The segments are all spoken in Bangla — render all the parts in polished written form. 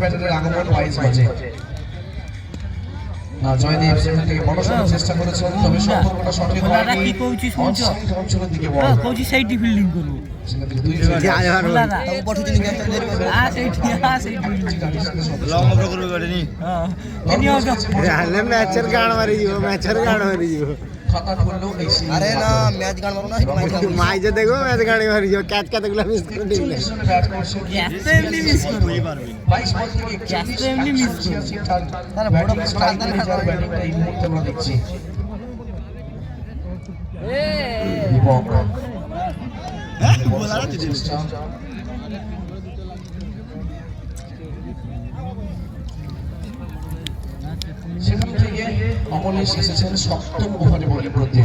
ব্যাটারের আগমন 22 বাজে। জয়দীপ সেখান থেকে বড় সড়ক চেষ্টা করেছেন, তবে সম্পর্কটা সঠিক হয়নি। কি কৌচি শুনছো? অঞ্চলের দিকে বল কৌচি সাইডে ফিল্ডিং করব। সেখান থেকে দুই জয় তাও বড় দিন ম্যাচটা দেখবে। লং ওভার করবে গাড়ি হ্যাঁ এনি হবে। হালে ম্যাচের গান মারি দিব, ম্যাচের গান মারি দিব। খাতা খুললো এই আরে না ম্যাচ গান মারো না, মাইজে দেখো ম্যাচ গান মারি দিব, ক্যাচ কাটাগুলো মিস করে দিলে। ব্যাট করছে ক্যাচটা এমনি মিস করব। 22 বল থেকে ক্যাচটা এমনি মিস করব। তার ব্যাটিং স্টাইল যার ব্যাটিংটা এই মুহূর্তে আমরা দেখছি। দীপক সেখান থেকে অমলেশ এসেছেন সপ্তম ওভারে বলে করতে।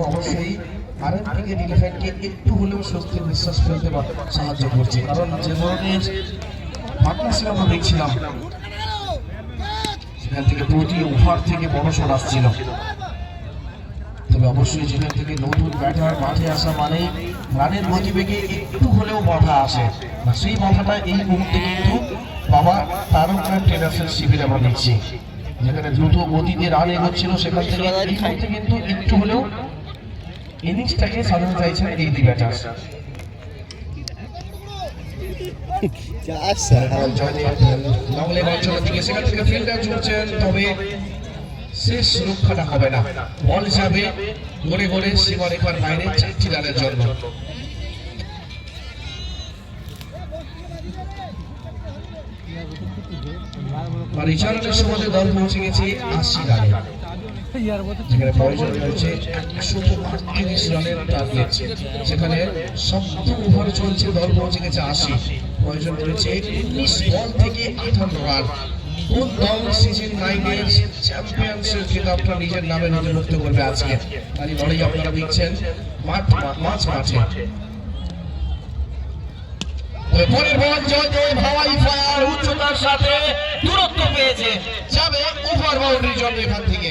অবশ্যই আরএমপিকে রিলেফেন্টকে একটু হলেও স্বস্তির নিঃশ্বাস ফেলতে সাহায্য করছে, কারণ যে ধরনের পার্টনারশিপ আমরা দেখছিলাম সেখান থেকে প্রতি ওভার থেকে বড় শট আসছিল। তবে অবশ্যই যেখান থেকে নতুন ব্যাটার মাঠে আসা মানে রানের গতিবেগে একটু হলেও বাধা আসে, সেই বাধাটা এই মুহূর্তে কিন্তু বাবা তারকা ট্রেডার্সের শিবিরে আমরা দেখছি, যেখানে দ্রুত গতিতে রান এগোচ্ছিল সেখান থেকে এই মুহূর্তে কিন্তু একটু হলেও ইনিংসটাকে সাজাতে চাইছেন এই দুই ব্যাটার। লংলেগ অঞ্চলের দিকে সেখান থেকে ফিল্ডার ছুটছেন, তবে শেষ রক্ষাটা হবে না, বল যাবে গড়ে গড়ে সীমারেখার বাইরে 4টি রানের জন্য। রিচার্ডের সময় দল পৌঁছে গেছে 80 রানে, যেখানে প্রয়োজন রয়েছে 138 রানের টার্গেট। সেখানে সপ্তম ওভারে চলছে, দল পৌঁছে গেছে 80, প্রয়োজন রয়েছে 19 বল থেকে 58 রান। কোন দল সিজন 9 এর চ্যাম্পিয়নশিপ খেতাবটা নিজের নামে নথিভুক্ত করবে আজকে, তারই লড়াই আপনারা দেখছেন মাঠে। পরের বল জয় হাওয়াই ফায়ার উচ্চতার সাথে দূরত্ব পেয়েছে, যাবে ওভার বাউন্ডারির জন্য এখান থেকে।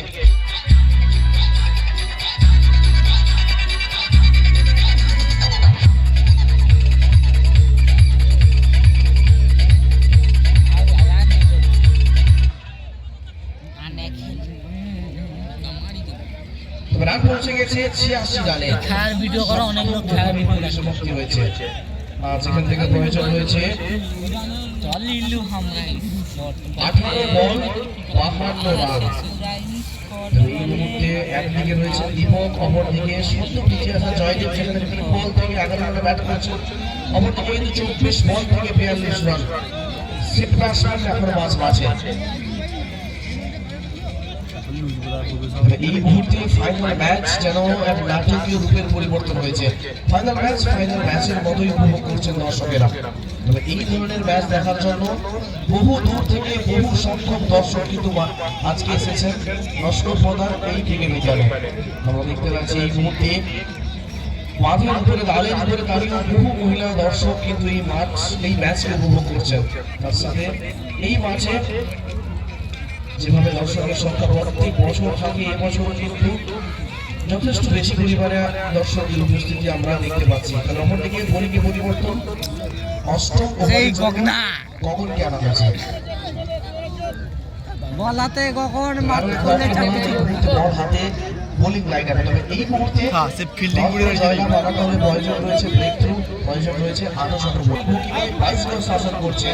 রান পৌঁছে গেছে 86 রানে। খেলার ভিডিও করা অনেক লোক খেলার ভিডিও সমাপ্তি হয়েছে, আর সেখান থেকে প্রয়োজন হয়েছে 18 বল 52 রান। এই মুহূর্তে একদিকে রয়েছে দীপক, অপরদিকে সদ্য পিছিয়ে আসা জয়দেব, যেখানে বল থেকে 11 রানে ব্যাট করছে, অপরদিকে কিন্তু 24 বল থেকে 42 রান। সেট ব্যাটসম্যান এখনো মাঝে। এই মুহূর্তে ফাইনাল ম্যাচ যেন এক নাটকীয় রূপের পরিবর্তন হয়েছে। ফাইনাল ম্যাচের মতোই উপভোগ করছেন দর্শকেরা। তবে এই ধরনের ম্যাচ দেখার জন্য বহু দূর থেকে বহু সংখ্যক দর্শক কিন্তু আজকে এসেছেন লস্কর প্রধান এই ক্রিকেট ময়দানে। আমরা দেখতে পাচ্ছি এই মুহূর্তে মাঠের উপরে লালের উপরে দাঁড়িয়ে বহু মহিলা দর্শক কিন্তু এই ম্যাচকে উপভোগ করছেন। তার সাথে এই মাঠে যেভাবে দর্শকের সংখ্যা প্রত্যেক বছর থাকে, এবছর কিন্তু যথেষ্ট বেশি পরিমাণে দর্শকের উপস্থিতি আমরা দেখতে পাচ্ছি। তাহলে অপরদিকে বোলিংয়ে পরিবর্তন, অষ্টম গগনকে আনা হয়েছে। বল হাতে গগন বল হাতে বোলিং লাইন আপ। তবে এই মুহূর্তে ফিল্ডিং বানাতে হবে, প্রয়োজন রয়েছে ব্রেক থ্রু, প্রয়োজন রয়েছে আনুশত বল। 22 রান শাসন করছে,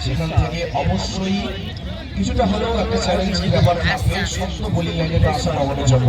সেখান থেকে অবশ্যই কিছুটা হলেও একটা চ্যালেঞ্জিং ব্যাপার থাকবে শক্ত বোলিং লাইনে আসা পাওয়ার জন্য।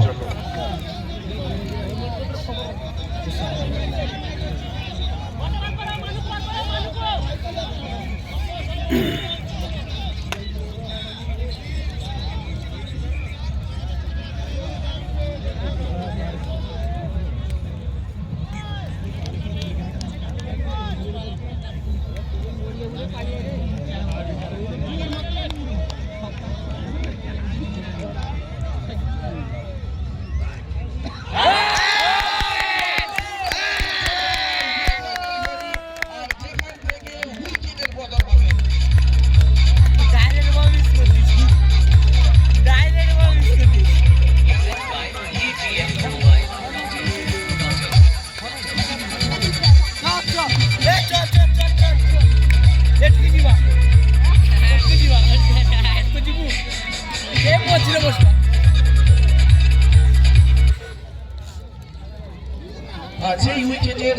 যেই উইকেটের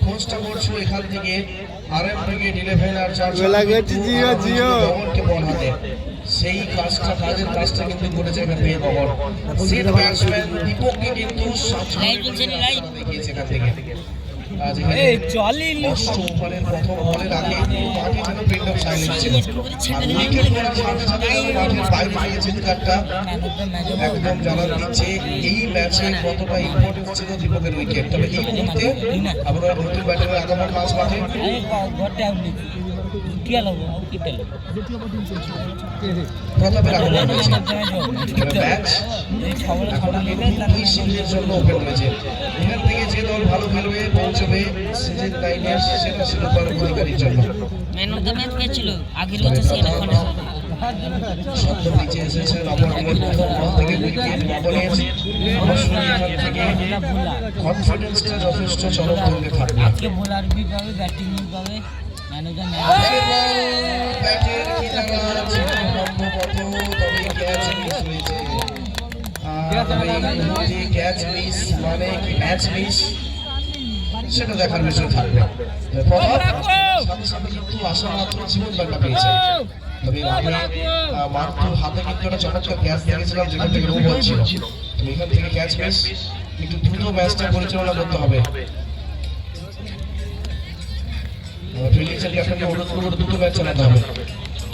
খোঁজটা করছো এখান থেকে RM ব্রিগেড 11 আর 4 গোলা গেছে জিও, জিও। গগনকে বল হাতে সেই কাজের কাজটা কিন্তু করেছে এখান থেকে গগন সেট ব্যাটসম্যান দীপককে কিন্তু দেখিয়েছে এখান থেকে অষ্ট ওভারের প্রথম বলের আগে মাঠে যেন প্রিন্ট অফ সাইলেন্স ছিল আর উইকেট পড়ার সাথে সাথে মাঠের বাইরে থেকে চিৎকারটা একদম জানান দিচ্ছে এই ম্যাচে কতটা ইম্পর্টেন্স ছিল দীপকের উইকেট। তবে এই মুহূর্তে আমরা নতুন ব্যাটারের আগমন মাঝ মাঠে প্রতাপের আগমন হয়েছে ম্যাচ এখন কিন্তু দুই সিজনের জন্য ওপেন রয়েছে। এখান থেকে যে দল ভালো খেলবে পৌঁছবে সিজন 9 এর সেরা শিরোপার অধিকারীর জন্য। ম্যান অফ দ্য ম্যাচ কে ছিল আগের বছর সেরা সদ্য পিচে এসেছে নবরঙের প্রথম বল থেকে উইকেট নবনের অবশ্যই এখান থেকে কনফিডেন্সটা যথেষ্ট চরম দৌড়ে থাকবে। আজকে বোলার বি পাবে ব্যাটিং বি পাবে ম্যান অফ দ্য ব্যাটের কিনারা ছিল সম্ভবত, তবে ক্যাচ মিস হয়েছে। তবে এই মুহূর্তে ক্যাচ মিস মানে কি ম্যাচ মিস সেটা দেখার বিষয় থাকবে। সাথে সাথে কিন্তু আসা মাত্র জীবনদানটা পেয়েছে। তবে আমি মাত্র হাতে কিন্তু একটা চমৎকার ক্যাচ দেখেছিলাম যেখান থেকে রো বল ছিল। তো এখান থেকে ক্যাচ মিস, একটু দ্রুত ম্যাচটা পরিচালনা করতে হবে। ফিল্ডিং ক্যাপ্টেনকে অনুরোধ করবো দ্রুত ম্যাচ চালাতে হবে।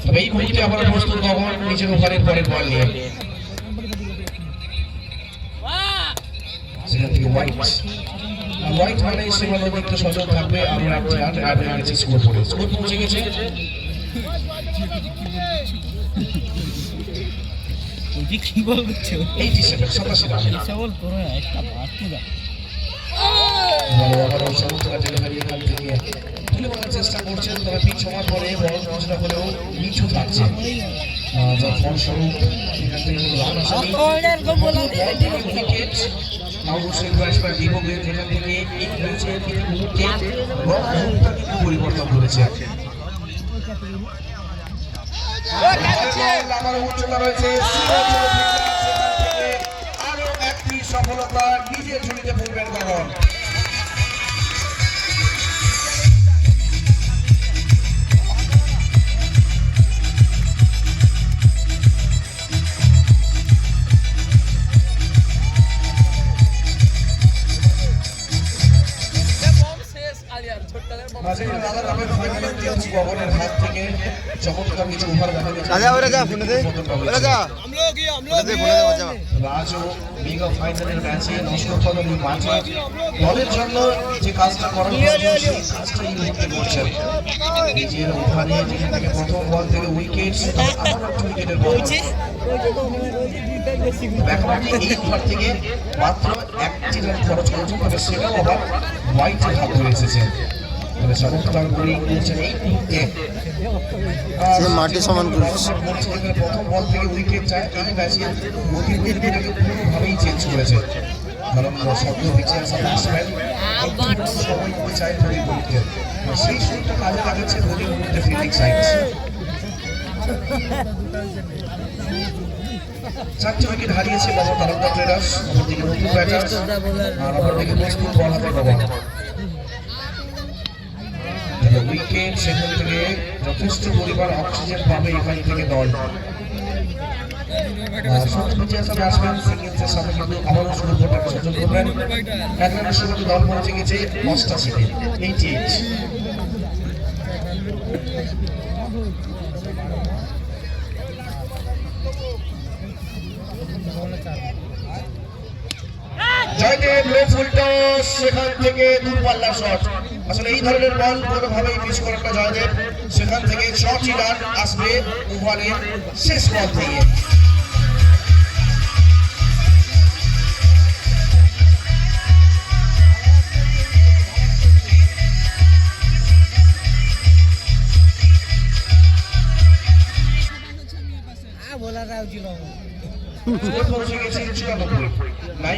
তবে এই মুহূর্তে আবার প্রস্তুত গগন নিজের ওভারের পরের বল নিয়ে। সেখান থেকে হোয়াইট মানে সীমানা দিকটা সচল থাকবে। আমরা একটি রান অ্যাড হয়ে গেছে স্কোর করে স্কোর পৌঁছে গেছে কি বল করছো 87 রান। বল করো একটা বাড়তি দাও বড় চমৎকার ডেলিভারি এখান থেকে তুলে মারার চেষ্টা করছেন। তবে পিচ হওয়ার পরে বল কিছুটা হলেও নিচু থাকছে, যার ফলস্বরূপ এখান থেকে রান আসেনি। উইকেট অবশ্যই ব্যাটসম্যান দীপকের যেখান থেকে এই ম্যাচের কিছু মুহূর্তে রংটা কিন্তু পরিবর্তন করেছে। আমার উচ্চতা রয়েছে আরো একটি সফলতা নিজের ঝুলিতে পড়বেন গগন। গগনের হাত থেকে চমৎকার কিছু ওভার দেখা গেছে। রাজু মেগা ফাইনালের ম্যাচে নষ্টপদের মাঠে দলের জন্য যে কাজটা করার প্রয়োজন সেই কাজটা এই মুহূর্তে করছেন। নিজের ওভারে যেখান থেকে প্রথম বল থেকে উইকেট, আবার একটা উইকেটের বল এই ওভার থেকে মাত্র একটি রান খরচ করেছেন। তবে সেটাও আবার হোয়াইটের হাত ধরে এসেছে। চমৎকার বোলিং করছেন এই মুহূর্তে। মাটি সমান করেছে। প্রথম বল থেকে উইকেট যায় এই ম্যাচে গতিবিধিটাকে পুরোভাবেই চেঞ্জ করেছে। কারণ সদ্য পিছিয়ে আসা ব্যাটসম্যান সময় দিতে চায় তৈরি করতে, সেই সুযোগটা কাজে লাগাচ্ছে বোলিং করতে ফিল্ডিং সাইড। চারটি উইকেট হারিয়েছে বাবা তারকা ট্রেডার্স। অপরদিকে নতুন ব্যাটার আর অপরদিকে প্রস্তুত বল হাতে বাবা উইকেট। সেখান থেকে যথেষ্ট পরিমাণ অক্সিজেন পাবে এখান থেকে দল। ব্যাটসম্যান সিঙ্গেলসের সাথে কিন্তু আবারও শুরু করতে সচল করবেন। এক রানের সময় দল পৌঁছে গেছে 88-তে 88। জয়দেব লো ফুল টস, সেখান থেকে দূরপাল্লার শট। আসলে এই ধরনের বল কোনোভাবেই মিস করেন না জয়দেব। সেখান থেকে 6টি রান আসবে ওভারের শেষ বল থেকে।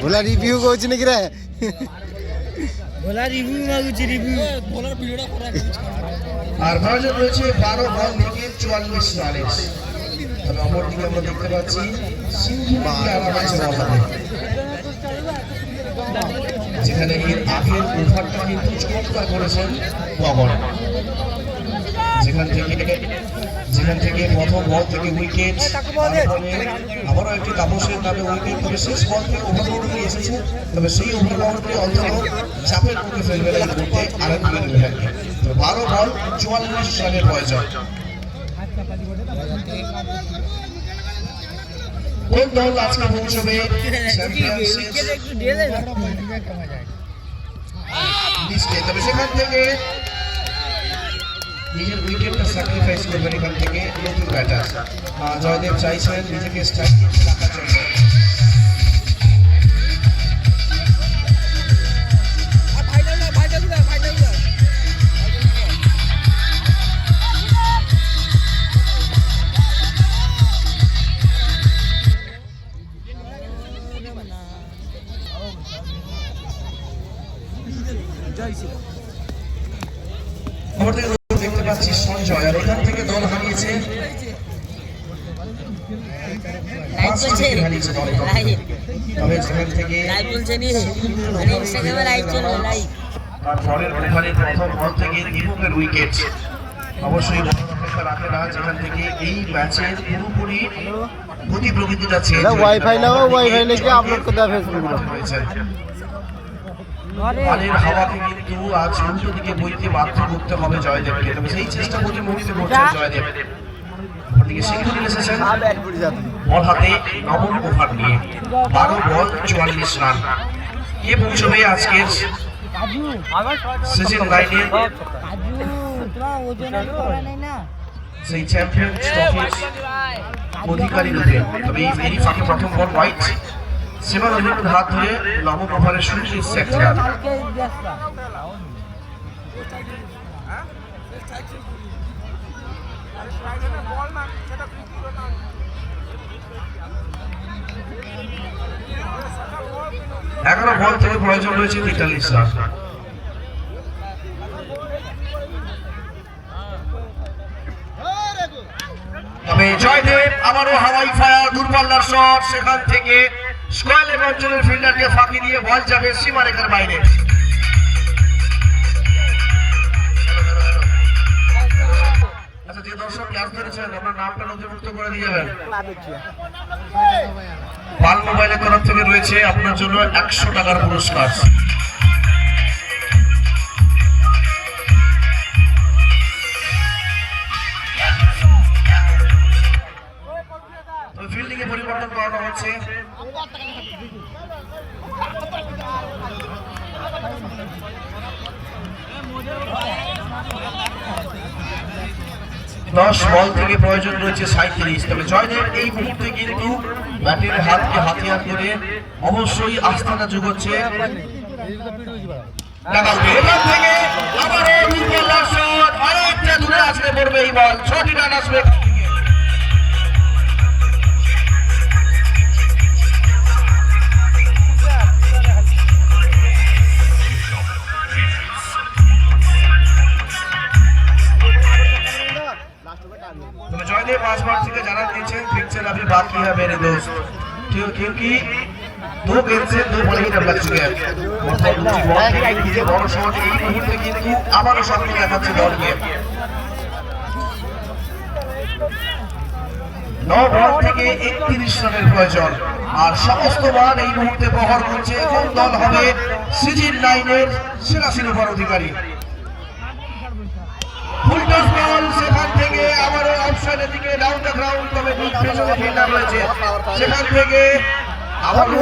बोला रिव्यू করছিস নাকি রে? বোলার রিভিউ মাগুছি রিভিউ বোলার ভিডিওটা করা আর ভারত রয়েছে 12 বল থেকে 44 রানে। তবে অপরদিকে আমরা দেখতে পাচ্ছি সিন্ধু যেখানে এখানে এর আগের ওভারটা কিন্তু চমৎকার করেছেন গগন, যেখান থেকে প্রথম বল থেকে উইকেট, আবারও একটি তাপসের নামে উইকেট। তবে শেষ বল থেকে ওভারলোড এসেছে, তবে সেই ওভারলোডটি অন্তত চাপের মুখে ফেলবে না এই মুহূর্তে আরেক উইকেটকে। 12 বল 44 রানের প্রয়োজন। কোন দল আজকে পৌঁছবে চ্যাম্পিয়নশিপ লিস্টে? তবে সেখান থেকে নিজের উইকেটটা স্যাক্রিফাইস করবেন এখান থেকে নতুন ব্যাটার জয়দেব চাইছেন নিজেকে স্ট্রাইক রাখার জন্য। দেখতে পাচ্ছি সঞ্জয়, আর এখান থেকে দল হারিয়েছে তবে সেখান থেকে পরের ওভারের প্রথম বল থেকে দীপকের উইকেট অবশ্যই অপেক্ষা রাখে না, যেখান থেকে এই ম্যাচের পুরোপুরি গতি প্রকৃতিটা চেঞ্জ ওয়াইফাই লাগাও, ওয়াইফাই লেগে আপলোড করে দাও ফেসবুকে। পানির হাওয়াকে কিন্তু আজ উল্টো দিকে বইতে বাধ্য করতে হবে জয়দেবকে, তবে সেই চেষ্টা প্রতিমুহূর্তে করছেন জয়দেব। ওদিকে সিংহলি এসেছেন বল হাতে নবম ওভার নিয়ে, 12 বল 44 রান। কে পৌঁছবে আজকের সিজন লাইনের সেই চ্যাম্পিয়ন ট্রফির অধিকারী রূপে? তবে এই ফাঁকে প্রথম বল হোয়াইট, সেবার অধিকার হাত ধরে নবম ওভারের শুরুতে সেক্টর। এগারো বল থেকে প্রয়োজন রয়েছে 43 রান। তবে জয়দেব আবারও হাওয়াই ফায়ার, দূরপাল্লার শট, সেখান থেকে স্কয়ার লেগ অঞ্চলের ফিল্ডারকে ফাঁকি দিয়ে বল যাবে সীমারেখার বাইরে। আচ্ছা, যে দর্শক ক্লাস ধরেছেন আপনার নামটা নথিভুক্ত করে দিয়ে যাবেন। পাল মোবাইলের তরফ থেকে রয়েছে আপনার জন্য 100 টাকার পুরস্কার। ফিল্ডিং এ পরিবর্তন করানো হচ্ছে। 10 বল থেকে প্রয়োজন রয়েছে 37। তবে জয়দেব এই মুহূর্তে কিন্তু ব্যাটের হাতকে হাতিয়ার করে অবশ্যই আস্থাটা যোগাচ্ছে। আরেকটা দূরে আসলে পড়বে এই বল, 6টি রান আসবে। जयदेव 5 बार থেকে জানা দিয়েছেন पिक्चर अभी बाकी है मेरे दोस्त, क्योंकि 2 गेंद से 2 बॉल ही डर लग चुके हैं। বড় শট এই মুহূর্তে কিন্তু আবারও সামনে দেখাচ্ছে দলকে। 9 বল থেকে 31 রানের প্রয়োজন, আর সমস্ত মান এই মুহূর্তে বহর করছে কোন দল হবে সিজন 9 এর সেরা শিরোপার অধিকারী। ফুলটস বল, সেখান থেকে আবারও অফসাইডের দিকে ডাউন দ্য গ্রাউন্ড, তবে পেছনে ফিল্ডার রয়েছে, সেখান থেকে আবারও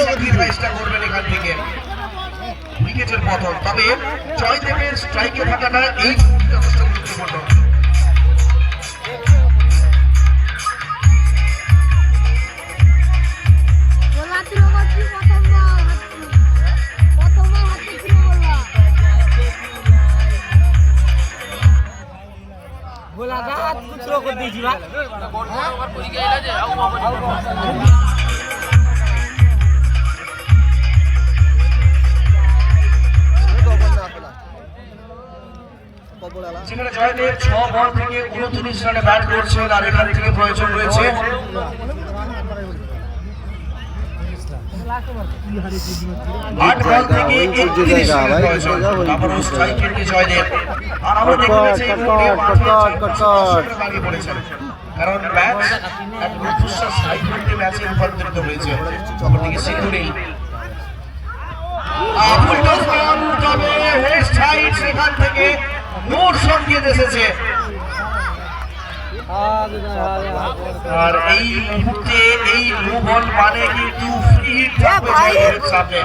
স্যাক্রিফাইসটা করবেন এখান থেকে উইকেটের পতন। তবে জয়দেবের স্ট্রাইকে থাকাটা এই যথেষ্ট গুরুত্বপূর্ণ। যেখানে জয়দেব 6 বল থেকে 29 রানে ব্যাট করছেন, আর এখান থেকে প্রয়োজন রয়েছে 8 বল থেকে 31 রানের প্রয়োজন। আবারও স্ট্রাইক রেটে জয়দেব। আর আমরা দেখতে পাচ্ছি এই মুহূর্তে মাঠে দর্শকরা দাঁড়িয়ে পড়েছেন। কারণ ম্যাচ এক রুদ্ধশ্বাস হাই ভোল্টেজ ম্যাচে রূপান্তরিত হয়েছে। অপরদিকে সিন্ধুরি ফুলটস বল তবে ওয়েস্ট সাইড সেখান থেকে নূর সংকেত এসেছে। আর এই মুহূর্তে এই নো বল মানে কিন্তু ফ্রি হিট থাকবে জয়দেবের সামনে।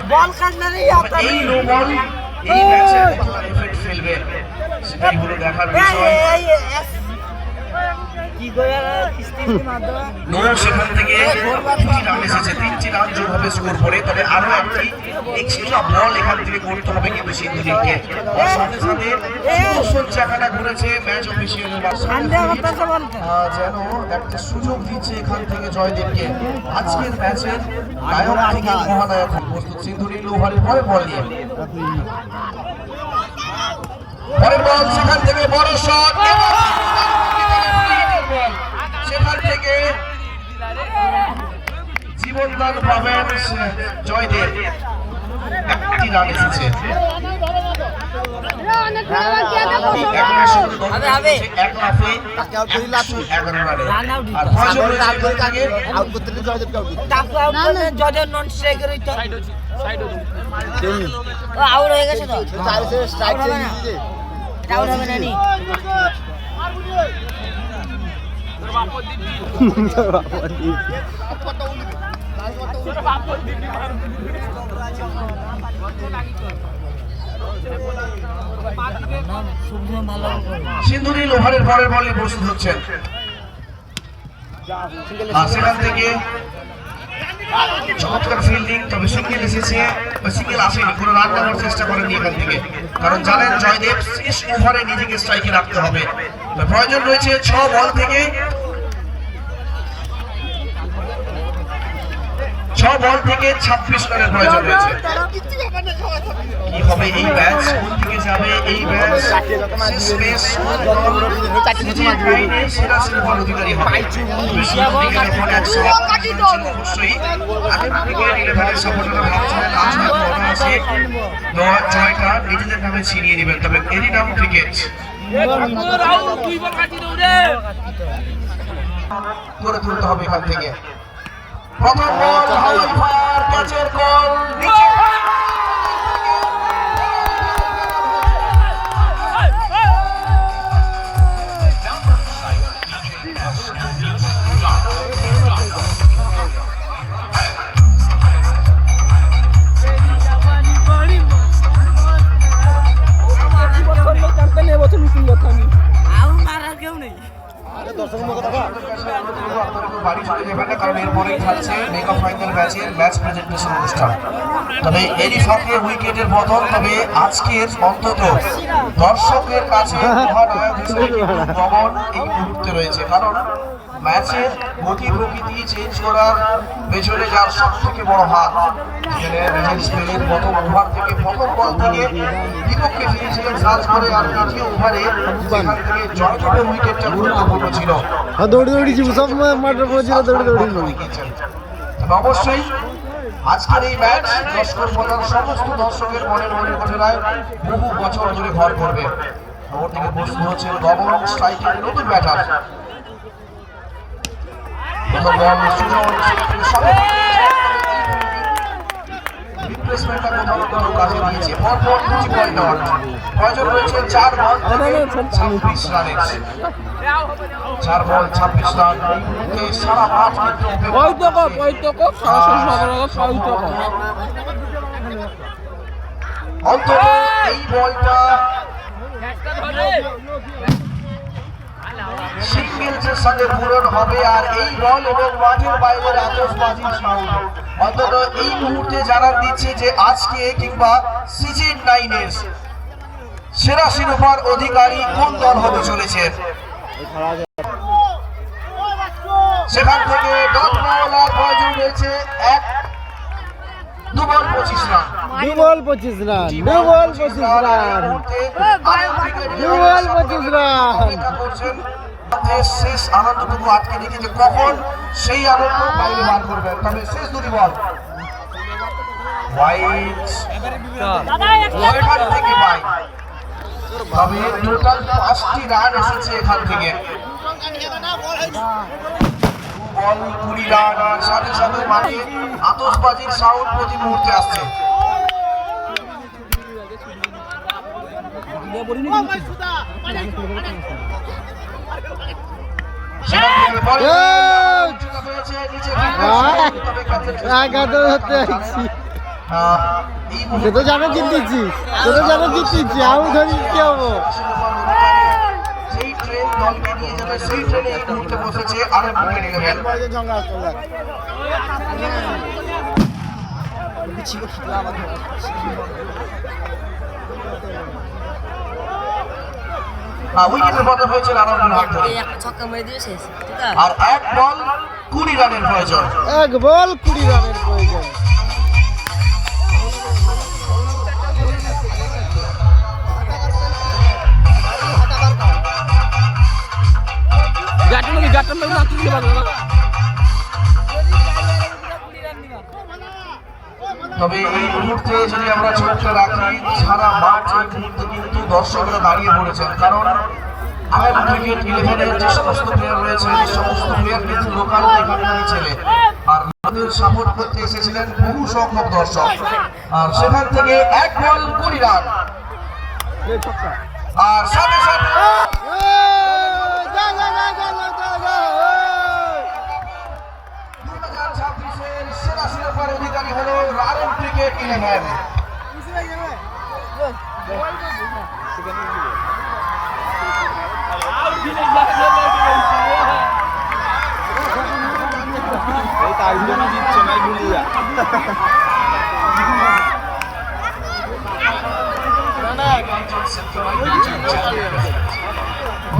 এই নো বল এই ম্যাচে কতটা এফেক্ট ফেলবে সেটাই হলো দেখার বিষয়। নূর সেখান থেকে 3টি রান এসেছে, 3টি রান যোগ হবে স্কোর করে। তবে আরো একটি এক্সট্রা বল এখান থেকে করতে হবে কিন্তু সিন্ধুরিকে। আর সাথে সাথে সুদর্শন চাকাটা ঘুরেছে ম্যাচ অফিসিয়ালের যেন একটা সুযোগ দিচ্ছে এখান থেকে জয়দেবকে। আজকের ম্যাচের নায়ক থেকে মহানায়ক প্রস্তুত সিন্ধুরি ওভারের পরে বল নিয়ে। পরের বল সেখান থেকে বড় শট, সেখান থেকে জীবনদান পাবেন জয়দেব। একটি রান এসেছে। এক লাফে 111 রানে। আর প্রয়োজন রয়েছে এখান থেকে আউট হয়ে গেছে তো আউট হবে না নি। সিন্ধুরি ওভারের পরের বলে প্রস্তুত হচ্ছেন। সেখান থেকে চমৎকার ফিল্ডিং, তবে সিঙ্গেল এসেছে, সিঙ্গেল আসেনি, কোনো রান নেওয়ার চেষ্টা করেনি এখান থেকে। কারণ জানেন জয়দেব শেষ ওভারে নিজেকে স্ট্রাইকে রাখতে হবে। প্রয়োজন রয়েছে 6 বল থেকে 26 রানের প্রয়োজন রয়েছে। কি হবে এই ম্যাচ, কোন দিকে যাবে এই ম্যাচ? শেষমেশ সেরা শিরোপার অধিকারী হবে। অবশ্যই জয়টা নিজেদের নামে ছিনিয়ে নেবেন, তবে এরই নাম ক্রিকেট। করে তুলতে হবে এখান থেকে। প্রথম বল হাই ফায়ার, ক্যাচের কল নিচে। বাড়ি চলে যাবেন না, কারণ এরপরেই থাকছে মেগা ফাইনাল ম্যাচ প্রেজেন্টেশন অনুষ্ঠান। তবে এরই ফাঁকে উইকেটের পতন। তবে আজকের অন্তত দর্শকের কাছে মহানায়ক হিসেবে গমন এই মুহূর্তে রয়েছে। কারণ ম্যাচের গতি প্রকৃতি চেঞ্জ করার পেছনে যার সব থেকে বড় হাত, যেখানে নিজের স্পেনের প্রথম ওভার থেকে প্রথম বল থেকে বিপক্ষে ফিরেছিলেন সার্চ করে। আর দ্বিতীয় ওভারে যেখান থেকে জয়দেবের উইকেটটা গুরুত্বপূর্ণ ছিল। অবশ্যই আজকের এই ম্যাচ দর্শক প্রধান সমস্ত দর্শকের মনের ঘটনায় বহু বছর ধরে ভর করবে। খবর থেকে প্রশ্ন হচ্ছে গমন স্ট্রাইকের নতুন ব্যাটার। রিপ্লেসমেন্টটা কোথাও কোনো কাজে দিয়েছে। পরপর 2টি পয়েন্ট আউট। প্রয়োজন রয়েছে 4 বল 26 রানের। 4 বল 26 রান। এই মুহূর্তে সারা মাঠ কিন্তু অন্তত এই বলটা সিঙ্গেলসের সঙ্গে পূরণ হবে। আর এই বল এবং মাঠের বাইরের আতশবাজির সাউন্ড অন্তত এই মুহূর্তে জানান দিচ্ছে যে আজকে কিংবা সিজন 9 এর সেরা শিরোপার অধিকারী কোন দল হতে চলেছে। সেখান থেকে ডট বল আর প্রয়োজন রয়েছে 2 বল 25 রান। 2 বল 25 রান। 2 বল 25 রান। 2 বল 25 রান। শেষ আনন্দটুকু আটকে রেখে যে কখন সেই আনন্দ বাইরে বার করবেন। তবে শেষ 2টি বল হোয়াইট ওখান থেকে পাই, তবে টোটাল 5টি রান এসেছে এখান থেকে। বল 20 রান, আর সাথে সাথে মাঠে আতশবাজির সাউন্ড প্রতি মুহূর্তে আসছে। সেখান থেকে বল উচ্চতা পেয়েছে, নিচে সে তো জানো জিতেছি, সে তো জানো জিতেছি, আমি ধরি কি হবো। সেই ট্রেন দলকে নিয়ে যাবে, সেই ট্রেনে এই মুহূর্তে বসেছে আরব ক্রিকেট ইলেভেন। উইকেটের পতন হয়েছে রানাউটের হাত ধরে, আর 1 বল 20 রানের প্রয়োজন। 1 বল 20 রানের প্রয়োজন। তবে এই মুহূর্তে যদি আমরা চোখ রাখি, সারা মাঠ এই মুহূর্তে কিন্তু দর্শকরা দাঁড়িয়ে পড়েছেন, কারণ আরব ক্রিকেট ইলেভেনের যে সমস্ত প্লেয়ার রয়েছে, এই সমস্ত প্লেয়ার কিন্তু লোকাল এখানকারই ছেলে, আর ওদের সাপোর্ট করতে এসেছিলেন বহু সংখ্যক দর্শক। আর সেখান থেকে 1 বল 20 রান, আর সাথে সাথে 2026-এর সেরা শিরোপার অধিকারী হলো আরব ক্রিকেট ইলেভেন।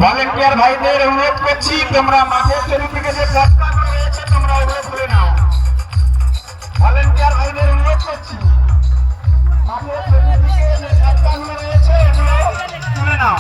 ভলেন্টিয়ার ভাইদের অনুরোধ করছি, তোমরা মাঠের চারিদিকে যে প্ল্যাটফর্ম রয়েছে তোমরা ওগুলো খুলে নাও। ভলেন্টিয়ার ভাইদের অনুরোধ করছি, মাঠের চারিদিকে যে প্ল্যাটফর্ম রয়েছে ওগুলো খুলে নাও।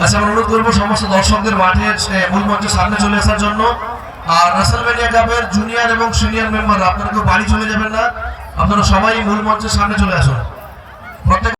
আচ্ছা, আমরা অনুরোধ করবো সমস্ত দর্শকদের মাঠের মূল মঞ্চের সামনে চলে আসার জন্য। আর রাসেলমেনিয়া কাপের জুনিয়র এবং সিনিয়র মেম্বার, আপনারা কেউ বাড়ি চলে যাবেন না, আপনারা সবাই মূল মঞ্চের সামনে চলে আসুন। প্রত্যেক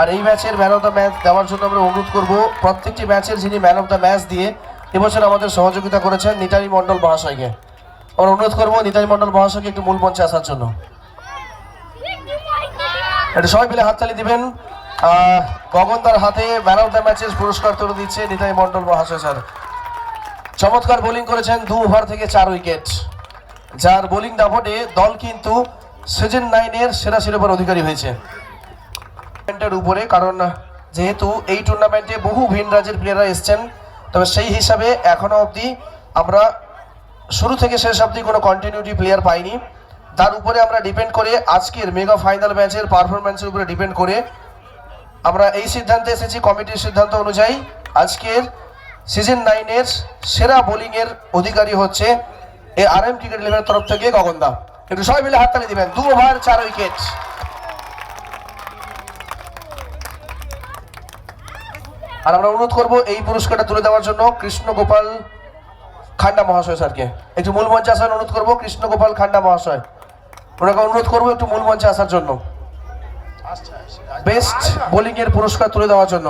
আর এই ম্যাচের ম্যান অফ দ্য ম্যাচ দেওয়ার জন্য আমরা অনুরোধ করব প্রত্যেকটি ম্যাচের যিনি ম্যান অফ দ্য ম্যাচ দিয়ে এবছর আমাদের সহযোগিতা করেছেন নিতাই মণ্ডল মহাশয়কে। আমরা অনুরোধ করবো নিতাই মণ্ডল মহাশয়কে একটু মূল মঞ্চে আসার জন্য। এটা সবাই মিলে হাততালি দিবেন। গগন তার হাতে ম্যান অফ দ্য ম্যাচের পুরস্কার তুলে দিচ্ছে নিতাই মণ্ডল মহাশয় স্যার। চমৎকার বোলিং করেছেন, 2 ওভার থেকে 4 উইকেট, যার বোলিং দাপটে দল কিন্তু সিজন 9-এর সেরা শিরোপার অধিকারী হয়েছে উপরে। কারণ যেহেতু এই টুর্নামেন্টে বহু ভিন রাজ্যের প্লেয়াররা এসছেন, তবে সেই হিসাবে এখনো অবধি আমরা শুরু থেকে শেষ অবধি কোনো কন্টিনিউটি প্লেয়ার পাইনি, তার উপরে আমরা ডিপেন্ড করে আজকের মেগা ফাইনাল ম্যাচের পারফরম্যান্সের উপরে ডিপেন্ড করে আমরা এই সিদ্ধান্তে এসেছি, কমিটির সিদ্ধান্ত অনুযায়ী আজকের সিজন 9-এর সেরা বোলিংয়ের অধিকারী হচ্ছে এই RM ক্রিকেট 11 তরফ থেকে গগনদা। একটু সবাই মিলে হাততালি দিবেন। 2 ওভার 4 উইকেট। আর আমরা অনুরোধ করব এই পুরস্কারটা তুলে দেওয়ার জন্য কৃষ্ণ গোপাল খান্ডা মহাশয় স্যারকে একটু মূল মঞ্চে আসার অনুরোধ করব। কৃষ্ণ গোপাল খান্ডা মহাশয়, ওনাকে অনুরোধ করবো একটু মূল মঞ্চে আসার জন্য বেস্ট বোলিং এর পুরস্কার তুলে দেওয়ার জন্য।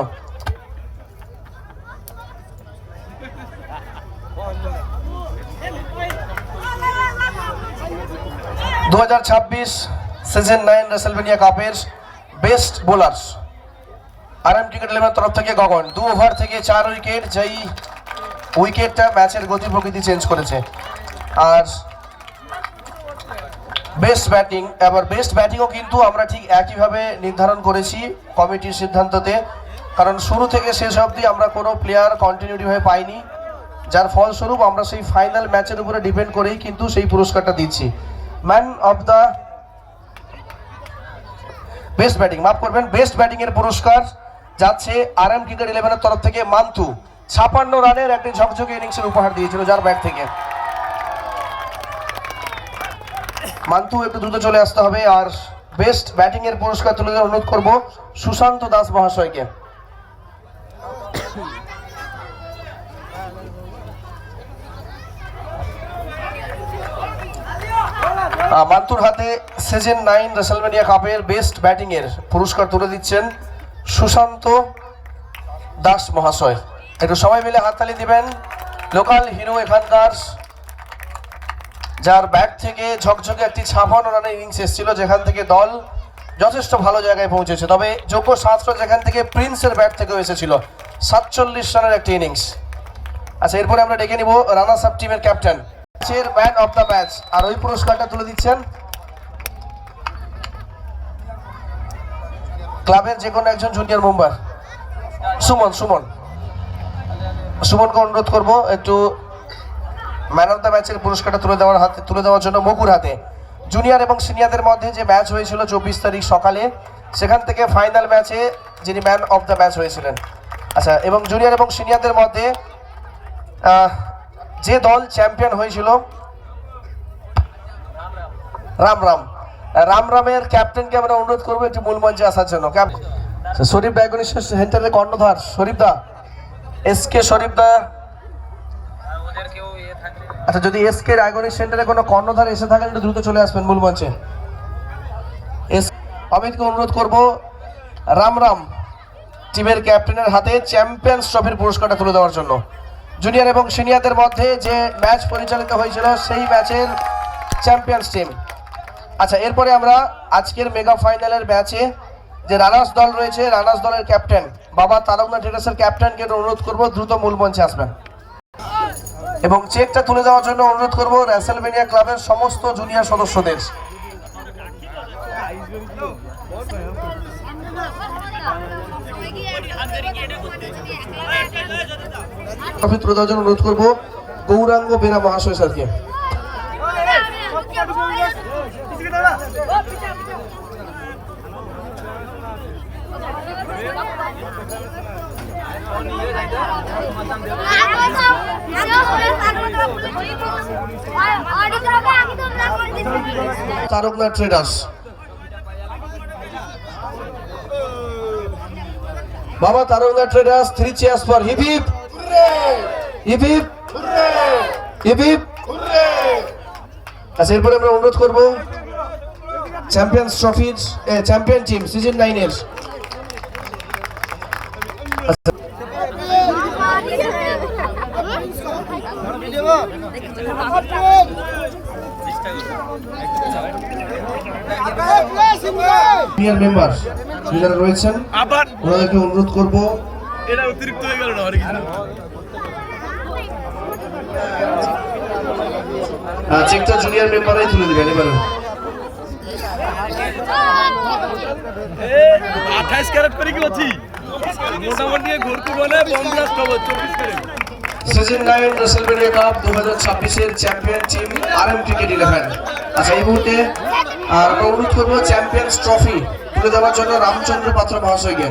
সিজন 9 রেসলভেনিয়া কাপের বেস্ট বোলার RM ক্রিকেট 11 তরফ থেকে গগন। 2 ওভার থেকে 4 উইকেট, যেই উইকেটটা ম্যাচের গতি প্রকৃতি চেঞ্জ করেছে। আর বেস্ট ব্যাটিং, এবার বেস্ট ব্যাটিংও কিন্তু আমরা ঠিক একইভাবে নির্ধারণ করেছি কমিটির সিদ্ধান্ততে, কারণ শুরু থেকে শেষ অবধি আমরা কোনো প্লেয়ার কন্টিনিউটিভাবে পাইনি, যার ফলস্বরূপ আমরা সেই ফাইনাল ম্যাচের উপরে ডিপেন্ড করেই কিন্তু সেই পুরস্কারটা দিচ্ছি। Man of the best batting, মাফ করবেন, বেস্ট ব্যাটিং এর পুরস্কার যাচ্ছে RM ক্রিকেট 11 তরফ থেকে মান্তু। 56 রানের একটি ঝকঝকে ইনিংসের উপহার দিয়েছিল যার ব্যাট থেকে। মান্তু একটু দ্রুত চলে আসতে হবে। আর বেস্ট ব্যাটিং এর পুরস্কার তুলে দেওয়ার অনুরোধ করব সুশান্ত দাস মহাশয়কে। মান্তুর হাতে সিজন 9 রেসলভেনিয়া কাপের বেস্ট ব্যাটিং এর পুরস্কার তুলে দিচ্ছেন সুশান্ত দাস মহাশয়। একটু সবাই মিলে হাততালি দিবেন। লোকাল হিরো এখানকার, যার ব্যাট থেকে ঝকঝকে একটি 56 রানের ইনিংস এসেছিল, যেখান থেকে দল যথেষ্ট ভালো জায়গায় পৌঁছেছে। তবে যোগ্য 7 যেখান থেকে প্রিন্সের ব্যাট থেকেও এসেছিল 47 রানের একটি ইনিংস। আচ্ছা, এরপরে আমরা ডেকে নিব রানার্স আপ টিমের captain, man of the match. আর ওই পুরস্কারটা তুলে দিচ্ছেন ক্লাবের যে কোনো একজন জুনিয়র মেম্বার সুমনকে অনুরোধ করবো একটু ম্যান অফ দ্য ম্যাচের পুরস্কারটা তুলে দেওয়ার জন্য মকুর হাতে। জুনিয়র এবং সিনিয়রদের মধ্যে যে ম্যাচ হয়েছিল 24 তারিখ সকালে, সেখান থেকে ফাইনাল ম্যাচে যিনি ম্যান অফ দ্য ম্যাচ হয়েছিলেন। আচ্ছা, এবং জুনিয়র এবং সিনিয়রদের মধ্যে যে দল চ্যাম্পিয়ন হয়েছিল রামের ক্যাপ্টেনকে আমরা অনুরোধ করবো একটু মূল মঞ্চে আসার জন্য। শরীফ ডায়াগনিস্ট সেন্টারের কর্ণধার শরীফ দা, SK শরীফ দা। আচ্ছা, যদি SK ডায়াগনিস্ট সেন্টারে কোনো কর্ণধার এসে থাকেন একটু দ্রুত চলে আসবেন মূল মঞ্চে। অমিতকে অনুরোধ করবো রাম টিমের ক্যাপ্টেনের হাতে চ্যাম্পিয়ন্স ট্রফির পুরস্কারটা তুলে দেওয়ার জন্য। জুনিয়র এবং সিনিয়রদের মধ্যে যে ম্যাচ পরিচালিত হয়েছিল সেই ম্যাচের চ্যাম্পিয়ন্স টিম। আচ্ছা, এরপরে আমরা আজকের মেগা ফাইনালের ম্যাচে যে রানার্স দল রয়েছে, রানার্স দলের ক্যাপ্টেন বাবা তারকনাথ ট্রেডার্সের ক্যাপ্টেনকে অনুরোধ করব দ্রুত মূল মঞ্চে আসবেন এবং চেকটা তুলে দেওয়ার জন্য অনুরোধ করব রেসলভেনিয়া ক্লাবের সমস্ত জুনিয়র সদস্যদের। তুলে দেওয়ার জন্য অনুরোধ করব গৌরাঙ্গ বেরা মহাশয় স্যারকে। তারকনাথ ট্রেডার্স, বাবা Taraknath traders 3 cheers for hip hip hip hip hip hip। আচ্ছা, এরপরে আমরা অনুরোধ করবো চ্যাম্পিয়ন্স ট্রফির চ্যাম্পিয়ন টিম সিজন 9 এর মেম্বার যারা রয়েছেন ওনাদেরকে অনুরোধ করবো এটা অতিরিক্ত হয়ে গেল না আর কিছু চেকটা জুনিয়র মেম্বারই তুলে দেবেন এবারে। 28 ক্যারেট করে কি আছে মোটামুটি ঘুরতে বলে বম ব্লাস্ট হবে 24 ক্যারেট। সিজন 9 রেসলম্যানিয়া কাপ 2026 এর চ্যাম্পিয়ন টিম আরএম ক্রিকেট 11। আচ্ছা, এই মুহূর্তে আমরা অনুরোধ করবো চ্যাম্পিয়ন্স ট্রফি তুলে দেওয়ার জন্য রামচন্দ্র পাত্র মহাশয়কে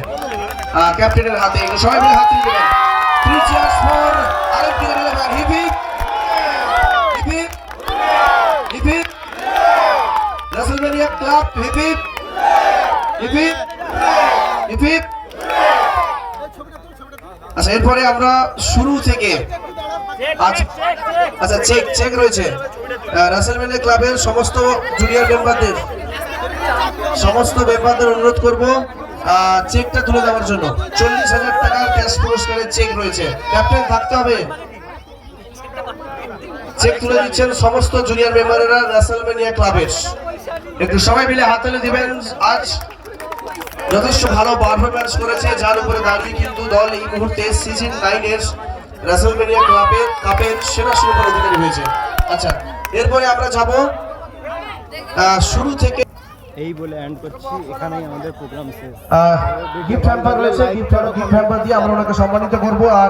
ক্যাপ্টেনের হাতে। এগুলো সবাই মিলে হাত দিয়ে দেবেন। 3 cheers for RM cricket 11। Hip hip hip hip hip. WrestleMania club hip hip hip hip hip hip. আচ্ছা, এরপরে আমরা শুরু থেকে আচ্ছা চেক রয়েছে রেসলম্যানিয়া ক্লাবের সমস্ত জুনিয়র মেম্বারদের অনুরোধ করব চেকটা তুলে দেওয়ার জন্য। 40,000 টাকার ক্যাশ পুরস্কারের চেক রয়েছে। ক্যাপ্টেন থাকতে হবে। চেক তুলে দিচ্ছেন সমস্ত জুনিয়র মেম্বারেরা রেসলম্যানিয়া ক্লাবের। একটু সবাই মিলে হাততালি দিবেন। আজ যথেষ্ট ভালো পারফরম্যান্স করেছে, যার উপরে দাঁড়িয়ে কিন্তু দল এই মুহূর্তে সিজন 9 এর রেসলম্যানিয়া কাপের সেরা শিরোপার অধিকারী হয়েছে। আচ্ছা, এরপরে আমরা যাব শুরু থেকে। এই বলে এন্ড করছি, এখানেই আমাদের প্রোগ্রাম শেষ। গিফট হ্যাম্পার রয়েছে, গিফট হ্যাম্পার দিয়ে আমরা ওনাকে সম্মানিত করবো। আর